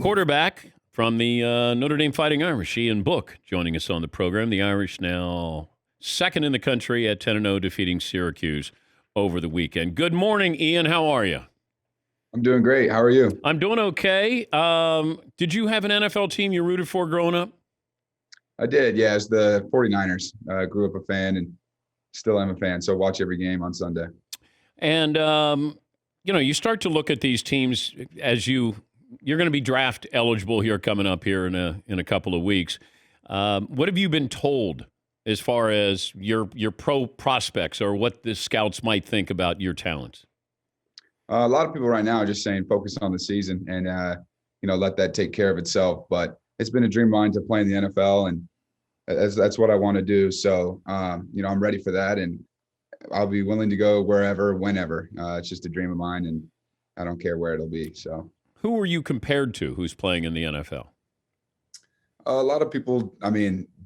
quarterback from the Notre Dame Fighting Irish, Ian Book, joining us on the program. The Irish now second in the country at 10-0, defeating Syracuse over the weekend. Good morning, Ian. How are you? I'm doing great. How are you? I'm doing okay. Did you have an NFL team you rooted for growing up? I did, yeah. As the 49ers. Grew up a fan and still am a fan, so watch every game on Sunday. And, you start to look at these teams as you're going to be draft eligible here coming up here in a couple of weeks. What have you been told as far as your pro prospects or what the scouts might think about your talents? A lot of people right now are just saying focus on the season and, let that take care of itself. But it's been a dream of mine to play in the NFL, and that's what I want to do. So, I'm ready for that, and I'll be willing to go wherever, whenever. It's just a dream of mine, and I don't care where it'll be. So, who are you compared to who's playing in the NFL? A lot of people,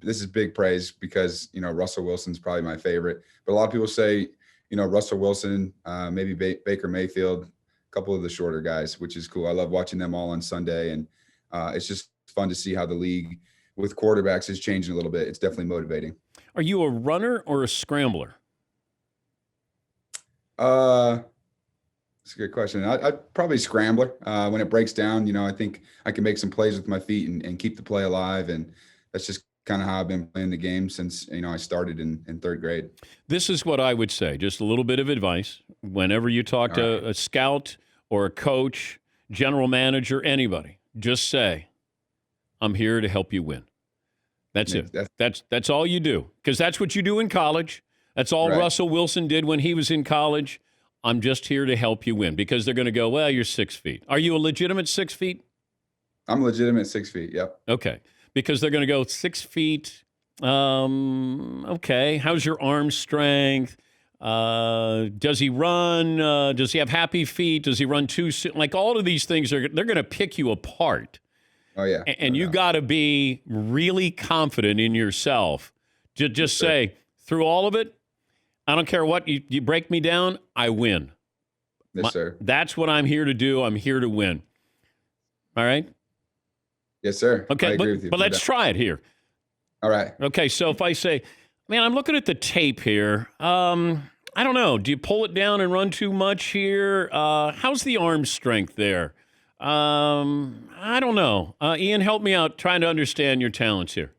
this is big praise because, Russell Wilson's probably my favorite. But a lot of people say, Russell Wilson, maybe Baker Mayfield, a couple of the shorter guys, which is cool. I love watching them all on Sunday. And it's just fun to see how the league with quarterbacks is changing a little bit. It's definitely motivating. Are you a runner or a scrambler? That's a good question. I'd probably scrambler. When it breaks down, I think I can make some plays with my feet and keep the play alive. And that's just kind of how I've been playing the game since, I started in third grade. This is what I would say, just a little bit of advice. Whenever you talk to a scout or a coach, general manager, anybody, just say, I'm here to help you win. That's it. That's all you do, because that's what you do in college. That's all Russell Wilson did when he was in college. I'm just here to help you win, because they're going to go, well, you're 6 feet. Are you a legitimate 6 feet? I'm legitimate 6 feet, yep. Okay, because they're going to go 6 feet. Okay, how's your arm strength? Does he run? Does he have happy feet? Does he run too soon? Like, all of these things, they're going to pick you apart. Oh, yeah. And you got to be really confident in yourself to just say, through all of it, I don't care what, you break me down, I win. Yes, sir. That's what I'm here to do. I'm here to win. All right? Yes, sir. Okay, I agree with you. But let's try it here. All right. Okay, so if I say, man, I'm looking at the tape here. I don't know. Do you pull it down and run too much here? How's the arm strength there? I don't know. Ian, help me out trying to understand your talents here.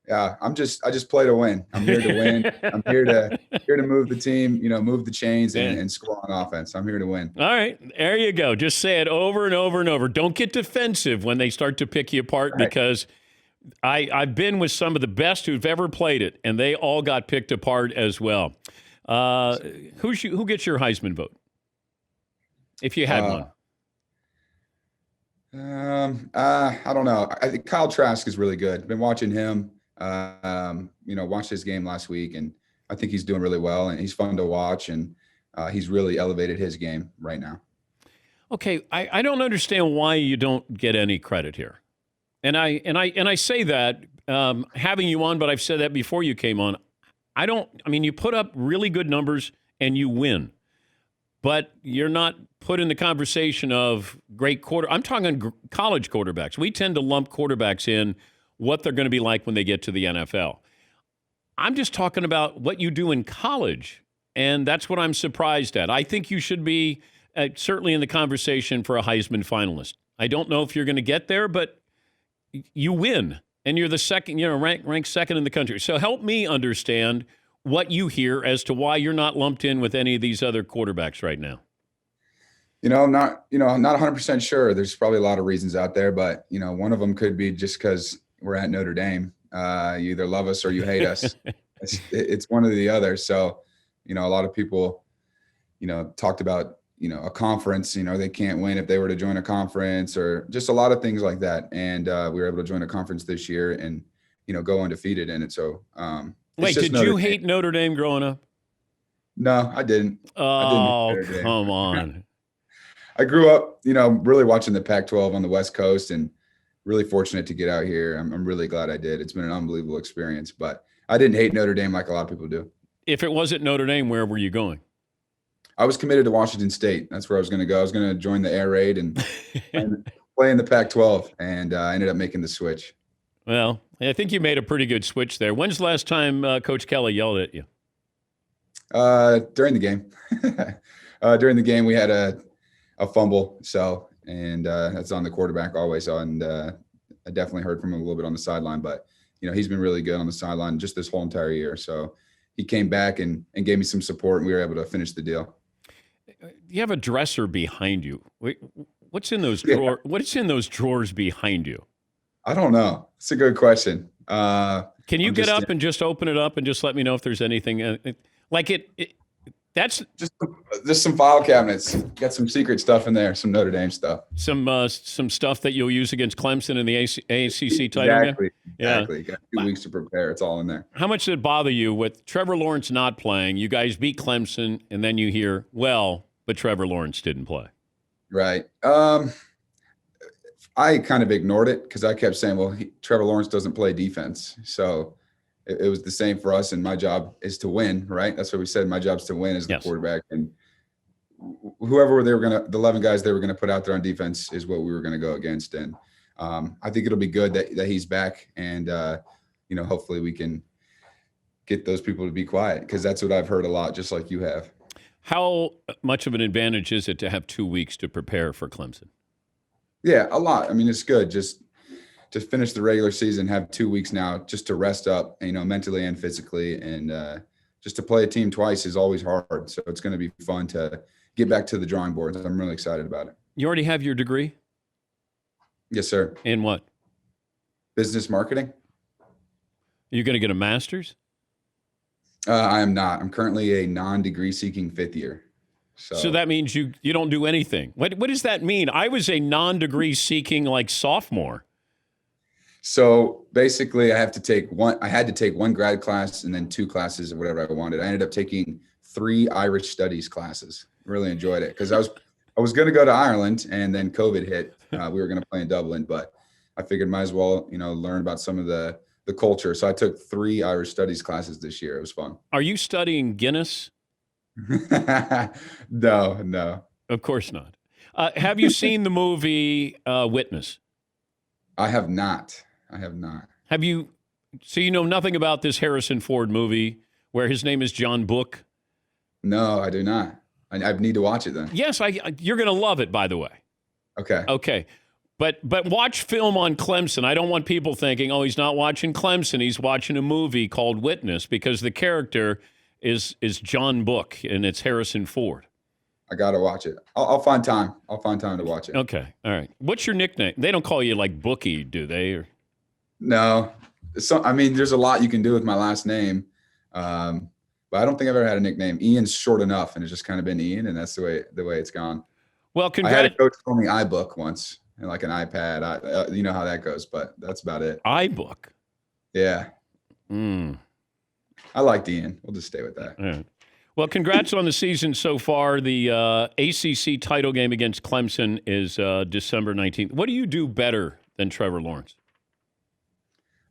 Yeah, I just play to win. I'm here to win. I'm here to move the team, move the chains and score on offense. I'm here to win. All right, there you go. Just say it over and over and over. Don't get defensive when they start to pick you apart, because I've been with some of the best who've ever played it, and they all got picked apart as well. Who gets your Heisman vote, if you had one? I don't know. I think Kyle Trask is really good. Been watching him. Watched his game last week, and I think he's doing really well, and he's fun to watch, and he's really elevated his game right now. Okay, I don't understand why you don't get any credit here, and I say that having you on, but I've said that before you came on. You put up really good numbers and you win, but you're not put in the conversation of great I'm talking college quarterbacks. We tend to lump quarterbacks in what they're going to be like when they get to the NFL. I'm just talking about what you do in college, and that's what I'm surprised at. I think you should be certainly in the conversation for a Heisman finalist. I don't know if you're going to get there, but you win, and you're the second, ranked second in the country. So help me understand what you hear as to why you're not lumped in with any of these other quarterbacks right now. I'm not 100% sure. There's probably a lot of reasons out there, but, one of them could be just because we're at Notre Dame. You either love us or you hate us. It's one or the other. So, a lot of people, talked about, a conference, they can't win if they were to join a conference, or just a lot of things like that. And we were able to join a conference this year and, go undefeated in it. So, wait, did you hate Notre Dame growing up? No, I didn't. Oh, come on. I grew up, really watching the Pac-12 on the West Coast, and really fortunate to get out here. I'm really glad I did. It's been an unbelievable experience, but I didn't hate Notre Dame like a lot of people do. If it wasn't Notre Dame, where were you going? I was committed to Washington State. That's where I was going to go. I was going to join the air raid and play in the Pac-12, and I ended up making the switch. Well, I think you made a pretty good switch there. When's the last time Coach Kelly yelled at you? During the game. During the game, we had a fumble, and that's on the quarterback always. And I definitely heard from him a little bit on the sideline, but he's been really good on the sideline just this whole entire year. So he came back and gave me some support, and we were able to finish the deal. You have a dresser behind you. What's in those What's in those drawers behind you? I don't know. It's a good question. Can you get up and just open it up and just let me know if there's anything that's just some file cabinets. Got some secret stuff in there, some Notre Dame stuff. Some stuff that you'll use against Clemson in the ACC title game? Exactly. Got 2 weeks to prepare. It's all in there. How much did it bother you with Trevor Lawrence not playing? You guys beat Clemson, and then you hear, but Trevor Lawrence didn't play. Right. I kind of ignored it because I kept saying, Trevor Lawrence doesn't play defense. So it was the same for us, and my job is to win, right? That's what we said. My job's to win as the quarterback, and whoever the 11 guys they were going to put out there on defense is what we were going to go against. And I think it'll be good that he's back, and hopefully we can get those people to be quiet, because that's what I've heard a lot, just like you have. How much of an advantage is it to have 2 weeks to prepare for Clemson? Yeah, a lot. I mean, it's good just to finish the regular season, have 2 weeks now just to rest up, mentally and physically. And just to play a team twice is always hard. So it's going to be fun to get back to the drawing boards. I'm really excited about it. You already have your degree? Yes, sir. In what? Business marketing. Are you going to get a master's? I am not. I'm currently a non-degree seeking 5th year. So that means you don't do anything. What does that mean? I was a non-degree seeking sophomore. So basically, I had to take one grad class and then 2 classes of whatever I wanted. I ended up taking 3 Irish studies classes. Really enjoyed it because I was going to go to Ireland, and then COVID hit. We were going to play in Dublin, but I figured might as well learn about some of the culture. So I took 3 Irish studies classes this year. It was fun. Are you studying Guinness? No. Of course not. Have you seen the movie Witness? I have not. Have you? So you know nothing about this Harrison Ford movie where his name is John Book? No, I do not. I need to watch it then. Yes, you're going to love it, by the way. Okay. But watch film on Clemson. I don't want people thinking, he's not watching Clemson. He's watching a movie called Witness, because the character is John Book, and it's Harrison Ford. I got to watch it. I'll find time. I'll find time to watch it. Okay. All right. What's your nickname? They don't call you Bookie, do they? Or... No. There's a lot you can do with my last name. But I don't think I've ever had a nickname. Ian's short enough, and it's just kind of been Ian, and that's the way it's gone. Well, I had a coach call me iBook once, and an iPad. You know how that goes, but that's about it. iBook. Yeah. I liked Ian. We'll just stay with that. All right. Well, congrats on the season so far. The ACC title game against Clemson is December 19th. What do you do better than Trevor Lawrence?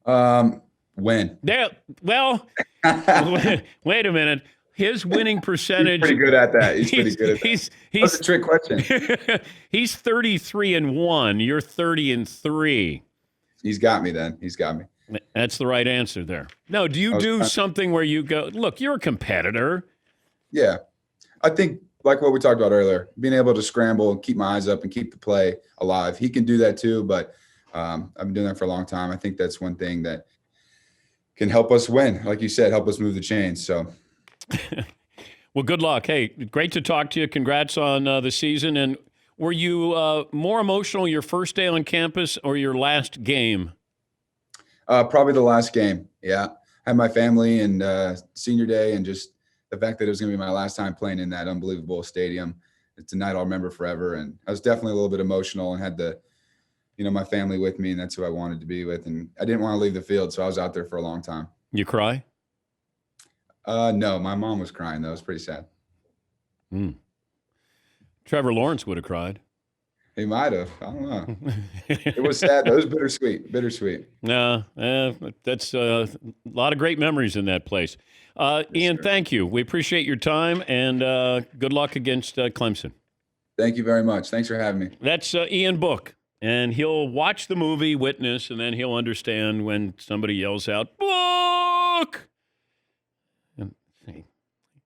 Win. Wait a minute. His winning percentage. He's pretty good at that. He's pretty good at that. That's a trick question. He's 33-1. You're 30-3. He's got me then. He's got me. That's the right answer there. No, do you do something where you go, look, you're a competitor? Yeah. I think, like what we talked about earlier, being able to scramble and keep my eyes up and keep the play alive. He can do that too, but I've been doing that for a long time. I think that's one thing that can help us win. Like you said, help us move the chains. So, well, good luck. Hey, great to talk to you. Congrats on the season. And were you more emotional your first day on campus or your last game? Probably the last game. Yeah. I had my family and senior day, and just the fact that it was going to be my last time playing in that unbelievable stadium. It's a night I'll remember forever. And I was definitely a little bit emotional, and had my family with me, and that's who I wanted to be with. And I didn't want to leave the field, so I was out there for a long time. You cry? No, my mom was crying, though. It was pretty sad. Trevor Lawrence would have cried. He might have. I don't know. It was sad. It was bittersweet. No, that's a lot of great memories in that place. Ian, thank you. We appreciate your time, and good luck against Clemson. Thank you very much. Thanks for having me. That's Ian Book. And he'll watch the movie Witness, and then he'll understand when somebody yells out, "Book!"